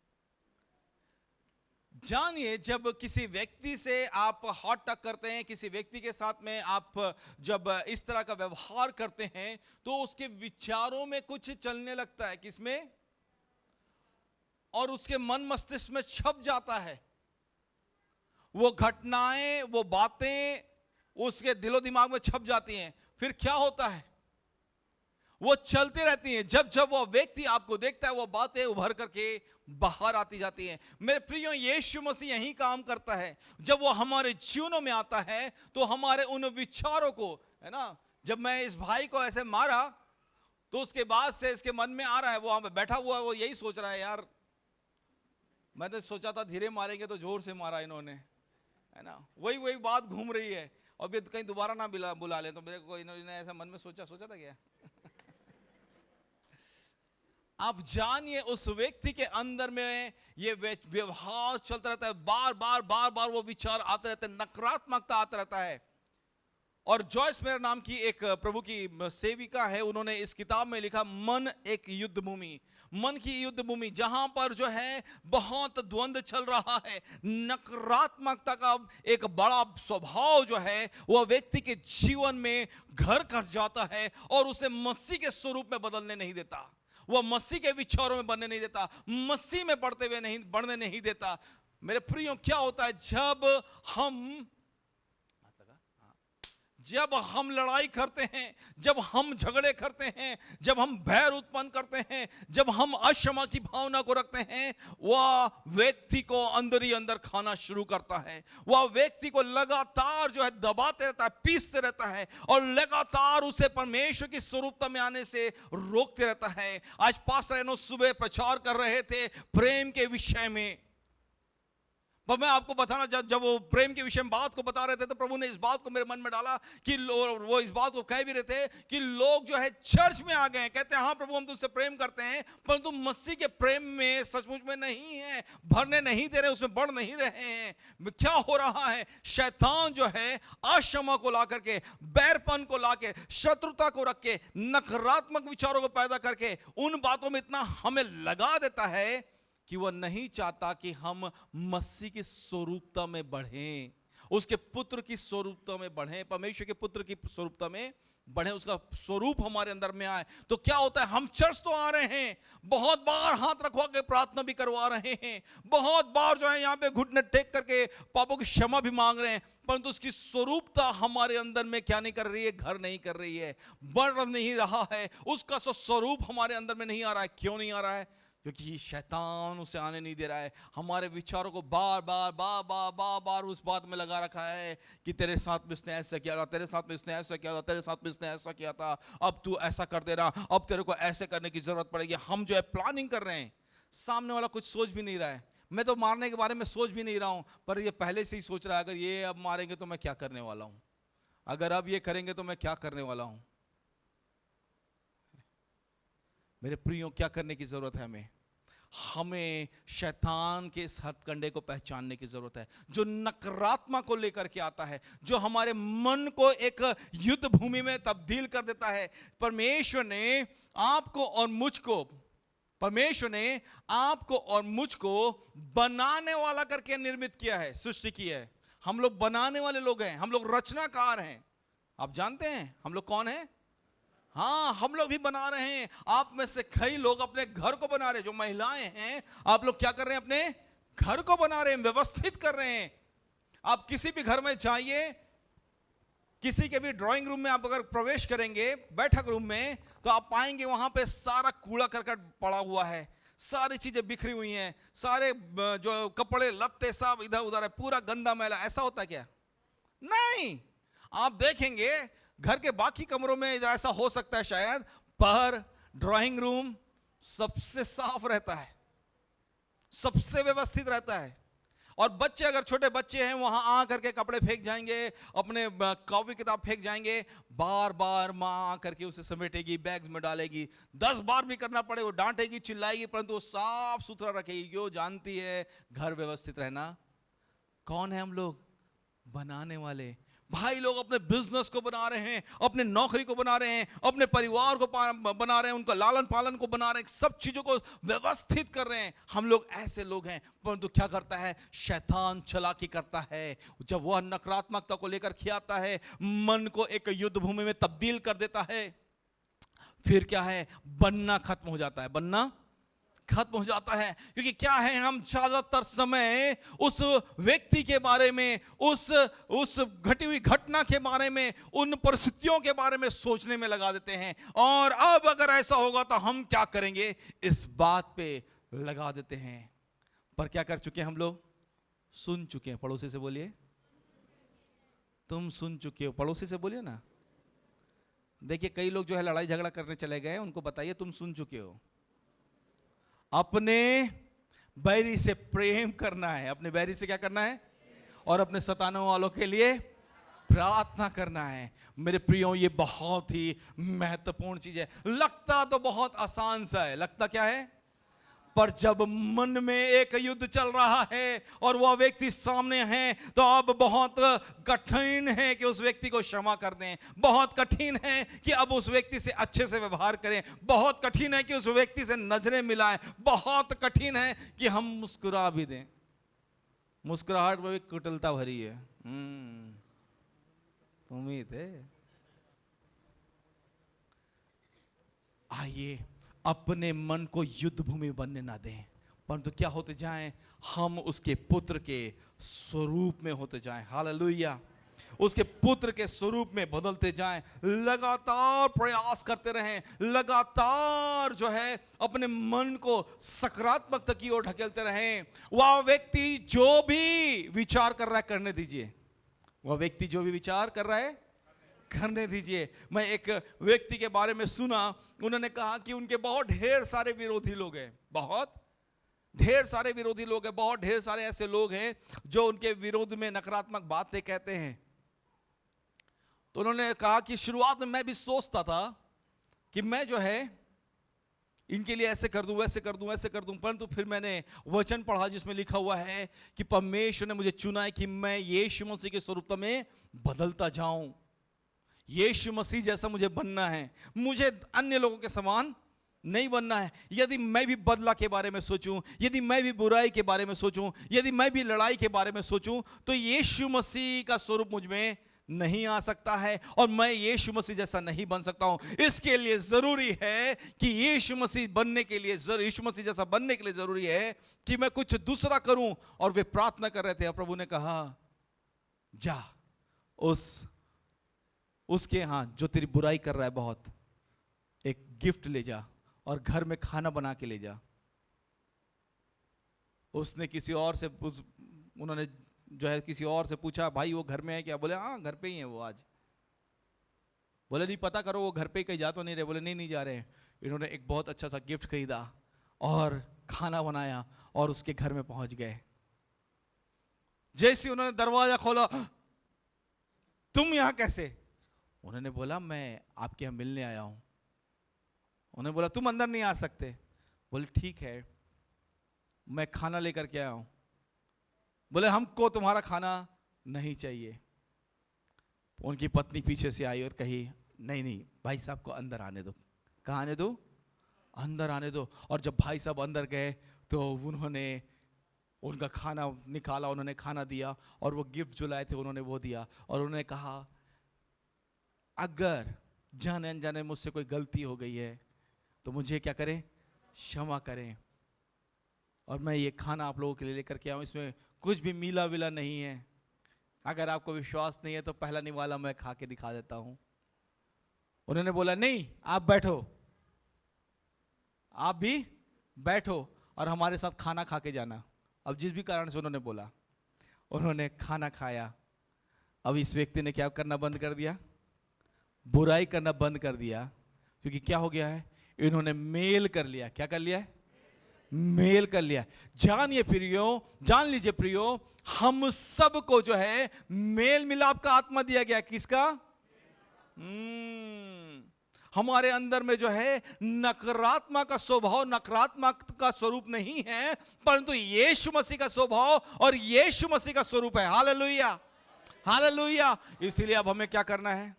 जानिए, जब किसी व्यक्ति से आप हॉट टक करते हैं, किसी व्यक्ति के साथ में आप जब इस तरह का व्यवहार करते हैं, तो उसके विचारों में कुछ चलने लगता है। किसमें? और उसके मन मस्तिष्क में छप जाता है। वो घटनाएं, वो बातें उसके दिलो दिमाग में छप जाती हैं। फिर क्या होता है? वो चलती रहती हैं। जब जब वो व्यक्ति आपको देखता है, वो बातें उभर करके बाहर आती जाती हैं। मेरे प्रियो, यीशु मसीह यही काम करता है। जब वो हमारे जीवनों में आता है, तो हमारे उन विचारों को, है ना, जब मैं इस भाई को ऐसे मारा, तो उसके बाद से इसके मन में आ रहा है, वो वहां पे बैठा हुआ है, वो यही सोच रहा है, यार मैंने सोचा था धीरे मारेंगे तो जोर से मारा इन्होंने, है ना। वही बात घूम रही है। और भी कहीं दोबारा ना बुला ले तो मेरे को इन्होंने ऐसा मन में सोचा था क्या? आप जानिए, उस व्यक्ति के अंदर में ये व्यवहार चलता रहता है। बार बार वो विचार आते रहते हैं, नकारात्मकता आता रहता है। और जॉयस मेयर नाम की एक प्रभु की सेविका है, उन्होंने इस किताब में लिखा, मन एक युद्ध भूमि, मन की युद्ध भूमि, जहां पर जो है बहुत द्वंद्व चल रहा है। नकारात्मकता का एक बड़ा स्वभाव जो है वह व्यक्ति के जीवन में घर कर जाता है और उसे मसीह के स्वरूप में बदलने नहीं देता। वह मसीह के विचारों में बनने नहीं देता, मसीह में बढ़ने नहीं देता। मेरे प्रियो, क्या होता है जब हम लड़ाई करते हैं, जब हम झगड़े करते हैं, जब हम भय उत्पन्न करते हैं, जब हम अक्षमा की भावना को रखते हैं, वह व्यक्ति को अंदर ही अंदर खाना शुरू करता है। वह व्यक्ति को लगातार जो है दबाते रहता है, पीसते रहता है और लगातार उसे परमेश्वर की स्वरूपता में आने से रोकते रहता है। आज पास्टर एनो सुबह प्रचार कर रहे थे प्रेम के विषय में। पर मैं आपको बताना, जब वो प्रेम के विषय में बात को बता रहे थे, तो प्रभु ने इस बात को मेरे मन में डाला कि वो इस बात को कह भी रहे थे कि लोग जो है चर्च में आ गए हैं, कहते हैं हाँ प्रभु हम तुझसे प्रेम करते हैं, परंतु मसीह के प्रेम में सचमुच में नहीं है, भरने नहीं दे रहे, उसमें बढ़ नहीं रहे हैं। क्या हो रहा है? शैतान जो है अक्षमा को ला करके, बैरपन को ला के, शत्रुता को रख के, नकारात्मक विचारों को पैदा करके उन बातों में इतना हमें लगा देता है कि वह नहीं चाहता कि हम मसीह की स्वरूपता में बढ़ें, उसके पुत्र की स्वरूपता में बढ़ें, परमेश्वर के पुत्र की स्वरूपता में बढ़ें, उसका स्वरूप हमारे अंदर में आए। तो क्या होता है? हम चर्च तो आ रहे हैं, बहुत बार हाथ रखवा के प्रार्थना भी करवा रहे हैं, बहुत बार जो है यहाँ पे घुटने टेक करके पापों की क्षमा भी मांग रहे हैं, परंतु उसकी स्वरूपता हमारे अंदर में क्या नहीं कर रही है? घर नहीं कर रही है, बढ़ नहीं रहा है, उसका स्वरूप हमारे अंदर में नहीं आ रहा है। क्यों नहीं आ रहा है? क्योंकि शैतान उसे आने नहीं दे रहा है। हमारे विचारों को बार बार उस बात में लगा रखा है कि तेरे साथ में इसने ऐसा किया था, तेरे साथ में इसने ऐसा किया था, तेरे साथ में इसने ऐसा किया था, अब तू ऐसा कर देना, अब तेरे को ऐसे करने की जरूरत पड़ेगी। हम जो है प्लानिंग कर रहे हैं, सामने वाला कुछ सोच भी नहीं रहा है। मैं तो मारने के बारे में सोच भी नहीं रहा हूं, पर ये पहले से ही सोच रहा है अगर ये अब मारेंगे तो मैं क्या करने वाला हूं, अगर अब ये करेंगे तो मैं क्या करने वाला हूं। मेरे प्रियो, क्या करने की जरूरत है? हमें शैतान के इस हथकंडे को पहचानने की जरूरत है, जो नकारात्मक को लेकर के आता है, जो हमारे मन को एक युद्ध भूमि में तब्दील कर देता है। परमेश्वर ने आपको और मुझको बनाने वाला करके निर्मित किया है, सृष्टि की है। हम लोग बनाने वाले लोग हैं, हम लोग रचनाकार हैं। आप जानते हैं हम लोग कौन हैं? हाँ, हम लोग भी बना रहे हैं। आप में से कई लोग अपने घर को बना रहे हैं, जो महिलाएं हैं, आप लोग क्या कर रहे हैं? अपने घर को बना रहे हैं, व्यवस्थित कर रहे हैं। आप किसी भी घर में जाइए, किसी के भी ड्राइंग रूम में आप अगर प्रवेश करेंगे, बैठक रूम में, तो आप पाएंगे वहां पे सारा कूड़ा करकट पड़ा हुआ है, सारी चीजें बिखरी हुई हैं, सारे जो कपड़े लत्ते सब इधर उधर है, पूरा गंदा मैला। ऐसा होता है क्या? नहीं। आप देखेंगे घर के बाकी कमरों में ऐसा हो सकता है शायद, पर ड्राइंग रूम सबसे साफ रहता है, सबसे व्यवस्थित रहता है। और बच्चे, अगर छोटे बच्चे हैं, वहां आ करके कपड़े फेंक जाएंगे, अपने कॉपी किताब फेंक जाएंगे, बार बार माँ आ करके उसे समेटेगी, बैग्स में डालेगी, 10 बार भी करना पड़े वो डांटेगी, चिल्लाएगी, परंतु वो साफ सुथरा रखेगी, क्यों? जानती है घर व्यवस्थित रहना। कौन है हम लोग? बनाने वाले। भाई लोग अपने बिजनेस को बना रहे हैं, अपने नौकरी को बना रहे हैं, अपने परिवार को बना रहे हैं, उनका लालन पालन को बना रहे हैं, सब चीजों को व्यवस्थित कर रहे हैं। हम लोग ऐसे लोग हैं, परंतु क्या करता है? शैतान चालाकी करता है। जब वह नकारात्मकता को लेकर खियाता है, मन को एक युद्ध भूमि में तब्दील कर देता है, फिर क्या है? बनना खत्म हो जाता है, बनना खत्म हो जाता है। क्योंकि क्या है, हम ज्यादातर समय उस व्यक्ति के बारे में, उस घटी हुई घटना के बारे में, उन परिस्थितियों के बारे में सोचने में लगा देते हैं, और अब अगर ऐसा होगा तो हम क्या करेंगे, इस बात पे लगा देते हैं। पर क्या कर चुके हैं हम लोग? सुन चुके हैं। पड़ोसी से बोलिए, तुम सुन चुके हो। पड़ोसी से बोलिए ना। देखिए, कई लोग जो है लड़ाई झगड़ा करने चले गए, उनको बताइए तुम सुन चुके हो। अपने बैरी से प्रेम करना है, अपने बैरी से क्या करना है? और अपने सताने वालों के लिए प्रार्थना करना है। मेरे प्रियो, ये बहुत ही महत्वपूर्ण चीज है। लगता तो बहुत आसान सा है, लगता क्या है? पर जब मन में एक युद्ध चल रहा है और वह व्यक्ति सामने है, तो अब बहुत कठिन है कि उस व्यक्ति को क्षमा कर दें, बहुत कठिन है कि अब उस व्यक्ति से अच्छे से व्यवहार करें, बहुत कठिन है कि उस व्यक्ति से नजरें मिलाएं, बहुत कठिन है कि हम मुस्कुरा भी दें। मुस्कुराहट में भी कुटिलता भरी है। उम्मीद है। आइए अपने मन को युद्ध भूमि बनने ना दें, परंतु क्या होते जाएं? हम उसके पुत्र के स्वरूप में होते जाएं। हालेलुया। उसके पुत्र के स्वरूप में बदलते जाएं। लगातार प्रयास करते रहें, लगातार जो है अपने मन को सकारात्मकता की ओर ढकेलते रहें। वह व्यक्ति जो भी विचार कर रहा है करने दीजिए। वह व्यक्ति जो भी विचार कर रहा है करने दीजिए। मैं एक व्यक्ति के बारे में सुना, उन्होंने कहा कि उनके बहुत ढेर सारे विरोधी लोग हैं, बहुत ढेर सारे विरोधी लोग हैं, बहुत ढेर सारे ऐसे लोग हैं जो उनके विरोध में नकारात्मक बातें कहते हैं। तो उन्होंने कहा कि शुरुआत में मैं भी सोचता था कि मैं जो है इनके लिए ऐसे कर दूं, वैसे कर दूं, ऐसे कर दूं, परंतु फिर मैंने वचन पढ़ा जिसमें लिखा हुआ है कि परमेश्वर ने मुझे चुना है कि मैं यीशु मसीह के स्वरूप में बदलता जाऊं। यीशु मसीह जैसा मुझे बनना है, मुझे अन्य लोगों के समान नहीं बनना है। यदि मैं भी बदला के बारे में सोचूं, यदि मैं भी बुराई के बारे में सोचूं, यदि मैं भी लड़ाई के बारे में सोचूं, तो यीशु मसीह का स्वरूप मुझ में नहीं आ सकता है और मैं यीशु मसीह जैसा नहीं बन सकता हूं। इसके लिए जरूरी है कि यीशु मसीह बनने के लिए, यीशु मसीह जैसा बनने के लिए जरूरी है कि मैं कुछ दूसरा करूं। और वे प्रार्थना कर रहे थे, प्रभु ने कहा जा उसके यहां जो तेरी बुराई कर रहा है बहुत, एक गिफ्ट ले जा और घर में खाना बना के ले जा। उसने किसी और से उन्होंने जो है किसी और से पूछा, भाई वो घर में है क्या? बोले हाँ घर पे ही है वो आज। बोले नहीं पता करो वो घर पे ही, कहीं जा तो नहीं रहे? बोले नहीं जा रहे हैं। इन्होंने एक बहुत अच्छा सा गिफ्ट खरीदा और खाना बनाया और उसके घर में पहुंच गए। जैसे उन्होंने दरवाजा खोला, तुम यहां कैसे? उन्होंने बोला मैं आपके यहां मिलने आया हूं। उन्होंने बोला तुम अंदर नहीं आ सकते। बोले ठीक है, मैं खाना लेकर के आया हूं। बोले हमको तुम्हारा खाना नहीं चाहिए। उनकी पत्नी पीछे से आई और कही नहीं नहीं भाई साहब को अंदर आने दो। कहाँ आने दो? अंदर आने दो। और जब भाई साहब अंदर गए तो उन्होंने उनका खाना निकाला, उन्होंने खाना दिया और वो गिफ्ट जो लाए थे उन्होंने वो दिया। और उन्होंने कहा अगर जाने अनजाने मुझसे कोई गलती हो गई है तो मुझे क्या करें? क्षमा करें। और मैं ये खाना आप लोगों के लिए लेकर के आऊं, इसमें कुछ भी मिला विला नहीं है, अगर आपको विश्वास नहीं है तो पहला निवाला मैं खा के दिखा देता हूं। उन्होंने बोला नहीं, आप बैठो, आप भी बैठो और हमारे साथ खाना खा के जाना। अब जिस भी कारण से उन्होंने बोला, उन्होंने खाना खाया। अब इस व्यक्ति ने क्या करना बंद कर दिया? बुराई करना बंद कर दिया, क्योंकि क्या हो गया है? इन्होंने मेल कर लिया। क्या कर लिया है? मेल कर लिया। जान लीजिए प्रियो, हम सबको जो है मेल मिलाप का आत्मा दिया गया। किसका? हमारे अंदर में जो है नकारात्मक का स्वभाव, नकारात्मक का स्वरूप नहीं है, परंतु यीशु मसीह का स्वभाव और यीशु मसीह का स्वरूप है। Hallelujah, hallelujah. इसीलिए अब हमें क्या करना है?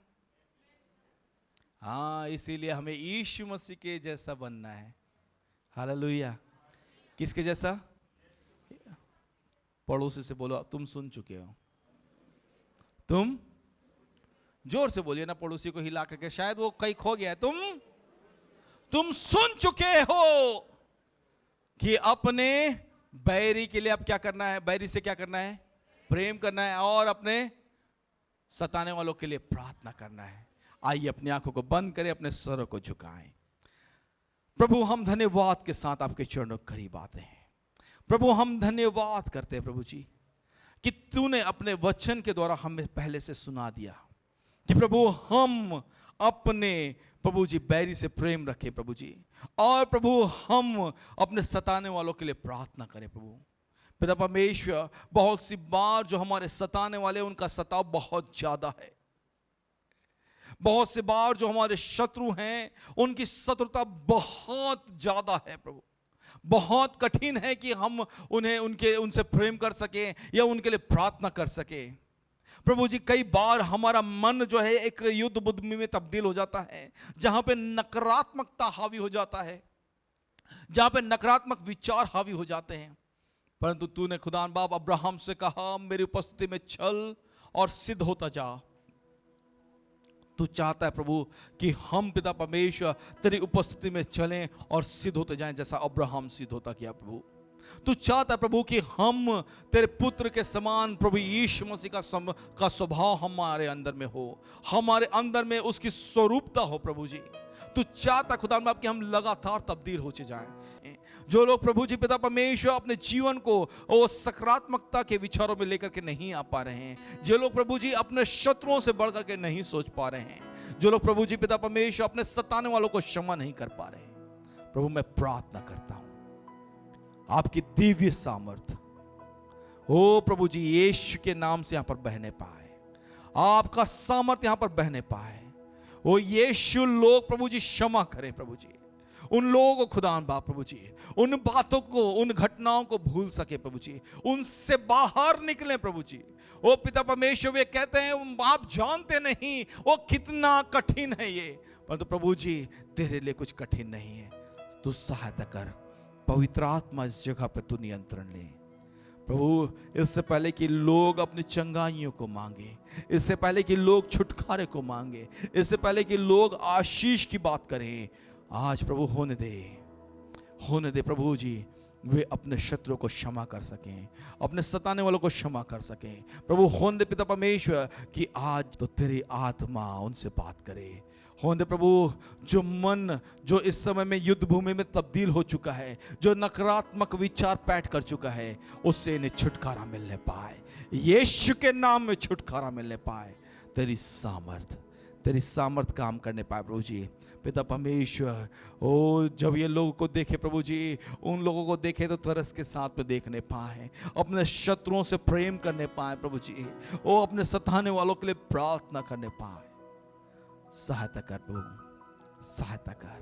हाँ, इसीलिए हमें यीशु मसीह के जैसा बनना है। हालेलुया। किसके जैसा? पड़ोसी से बोलो, तुम सुन चुके हो। तुम जोर से बोलिए ना, पड़ोसी को हिला करके, शायद वो कहीं खो गया है। तुम सुन चुके हो कि अपने बैरी के लिए अब क्या करना है? बैरी से क्या करना है? प्रेम करना है, और अपने सताने वालों के लिए प्रार्थना करना है। आइए अपनी आंखों को बंद करें, अपने सरों को झुकाएं। प्रभु, हम धन्यवाद के साथ आपके चरणों के करीब आते हैं। प्रभु, हम धन्यवाद करते हैं प्रभु जी कि तूने अपने वचन के द्वारा हमें पहले से सुना दिया कि प्रभु हम अपने प्रभु जी बैरी से प्रेम रखें प्रभु जी, और प्रभु हम अपने सताने वालों के लिए प्रार्थना करें। प्रभु पिता परमेश्वर, बहुत सी बार जो हमारे सताने वाले उनका सताव बहुत ज्यादा है। बहुत सी बार जो हमारे शत्रु हैं उनकी शत्रुता बहुत ज्यादा है। प्रभु बहुत कठिन है कि हम उनसे प्रेम कर सकें या उनके लिए प्रार्थना कर सकें। प्रभु जी, कई बार हमारा मन जो है एक युद्ध भूमि में तब्दील हो जाता है, जहां पे नकारात्मकता हावी हो जाता है, जहां पे नकारात्मक विचार हावी हो जाते हैं। परंतु तूने खुदा बाप अब्राहम से कहा, मेरी उपस्थिति में चल और सिद्ध होता जा। तू चाहता है प्रभु कि हम पिता परमेश्वर तेरी उपस्थिति में चलें और सिद्ध होते जाएं, जैसा अब्राहम सिद्ध होता किया। प्रभु तू चाहता है प्रभु कि हम तेरे पुत्र के समान प्रभु यीशु मसीह का स्वभाव हमारे अंदर में हो, हमारे अंदर में उसकी स्वरूपता हो। प्रभु जी, तू चाहता खुदा बाप कि हम लगातार तब्दील होते जाएं। जो लोग प्रभु जी पिता परमेश्वर अपने जीवन को वो सकारात्मकता के विचारों में लेकर के नहीं आ पा रहे हैं, जो लोग प्रभु जी अपने शत्रुओं से बढ़ करके नहीं सोच पा रहे हैं, जो लोग प्रभु जी पिता परमेश्वर अपने सताने वालों को क्षमा नहीं कर पा रहे हैं, प्रभु मैं प्रार्थना करता हूं आपकी दिव्य सामर्थ ओ प्रभु जी यीशु के नाम से यहां पर बहने पाए, आपका सामर्थ यहां पर बहने पाए। ओ यीशु, लोग प्रभु जी क्षमा करें प्रभु जी, उन लोगों को खुदा बाप प्रभु जी उन बातों को, उन घटनाओं को भूल सके प्रभु जी, उनसे बाहर निकले प्रभु जी। ओ पिता परमेश्वर, वे कहते हैं आप जानते नहीं वो कितना कठिन है ये, परंतु प्रभु जी तेरे लिए कुछ कठिन नहीं है। तू सहायता कर, पवित्र आत्मा इस जगह पर तू नियंत्रण ले प्रभु। इससे पहले कि लोग अपनी चंगाइयों को मांगे, इससे पहले कि लोग छुटकारे को मांगे, इससे पहले कि लोग आशीष की बात करें, आज प्रभु होने दे प्रभु जी, वे अपने शत्रुओं को क्षमा कर सकें, अपने सताने वालों को क्षमा कर सकें। प्रभु होने दे पिता परमेश्वर कि आज तो तेरी आत्मा उनसे बात करे। होने दे प्रभु, जो मन जो इस समय में युद्ध भूमि में तब्दील हो चुका है, जो नकारात्मक विचार पैठ कर चुका है, उससे इन्हें छुटकारा मिलने पाए, यीशु के नाम में छुटकारा मिलने पाए। तेरी सामर्थ काम करने पाए प्रभु जी पिता परमेश्वर। ओ जब ये लोगों को देखे प्रभु जी, उन लोगों को देखे तो तरस के साथ में देखने पाए, अपने शत्रुओं से प्रेम करने पाए प्रभु जी, ओ अपने सताने वालों के लिए प्रार्थना करने पाए। सहायता कर प्रभु, सहायता कर,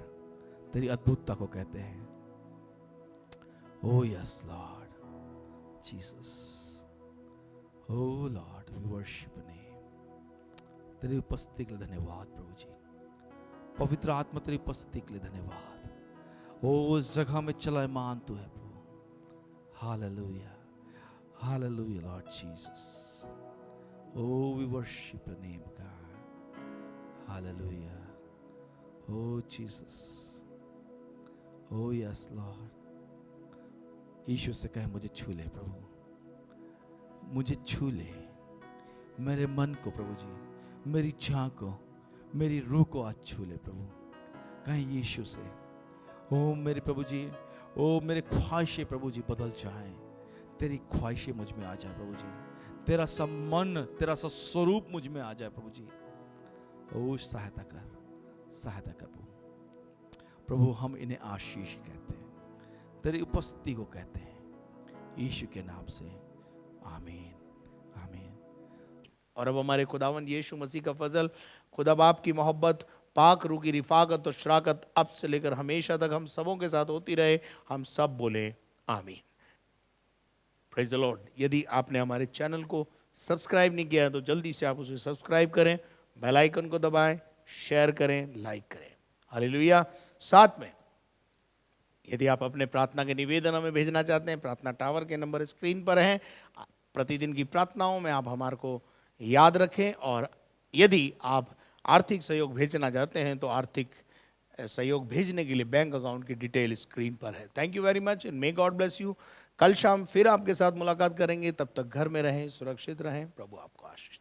तेरी अद्भुतता को कहते हैं। Oh yes Lord Jesus, oh Lord we worship your name. तेरी उपस्थिति के लिए धन्यवाद प्रभु जी, पवित्र आत्मा तेरी उपस्थिति के लिए धन्यवाद। ओ इस जगह में चलायमान तू है प्रभु। Hallelujah, hallelujah Lord Jesus. Oh we worship your name God. Hallelujah, oh Jesus, oh yes Lord. यीशु से कहे मुझे छू ले प्रभु, मुझे छू ले, मेरे मन को प्रभु जी, मेरी चाह को, मेरी रूह को आज छू ले प्रभु। कहीं यीशु से ओ मेरे प्रभु जी, ओ मेरे ख्वाहिशें प्रभु जी बदल जाए। तेरी ख्वाहिशें मुझ में आ जाए प्रभु जी, तेरा सा मन, तेरा सा स्वरूप मुझ में आ जाए प्रभु जी। ओ सहायता कर, सहायता कर प्रभु। प्रभु हम इन्हें आशीष कहते हैं, तेरी उपस्थिति को कहते हैं, यीशु के नाम से आमीन, आमीन। और अब हमारे खुदावंद यीशु मसीह का फजल, खुदा बाप की मोहब्बत, पाक रूह की रिफाकत और शराकत अब से लेकर हमेशा तक हम सबों के साथ होती रहे। हम सब बोले आमीन। Praise the Lord. यदि आपने हमारे चैनल को सब्सक्राइब नहीं किया है तो जल्दी से आप उसे सब्सक्राइब करें, बेल आइकन को दबाएं, शेयर करें, लाइक करें। हालेलुया। साथ में यदि आप अपने प्रार्थना के निवेदन हमें भेजना चाहते हैं, प्रार्थना टावर के नंबर स्क्रीन पर हैं। प्रतिदिन की प्रार्थनाओं में आप हमारे को याद रखें। और यदि आप आर्थिक सहयोग भेजना चाहते हैं तो आर्थिक सहयोग भेजने के लिए बैंक अकाउंट की डिटेल स्क्रीन पर है। Thank you very much and may God bless you. कल शाम फिर आपके साथ मुलाकात करेंगे। तब तक घर में रहें, सुरक्षित रहें। प्रभु आपको आशीष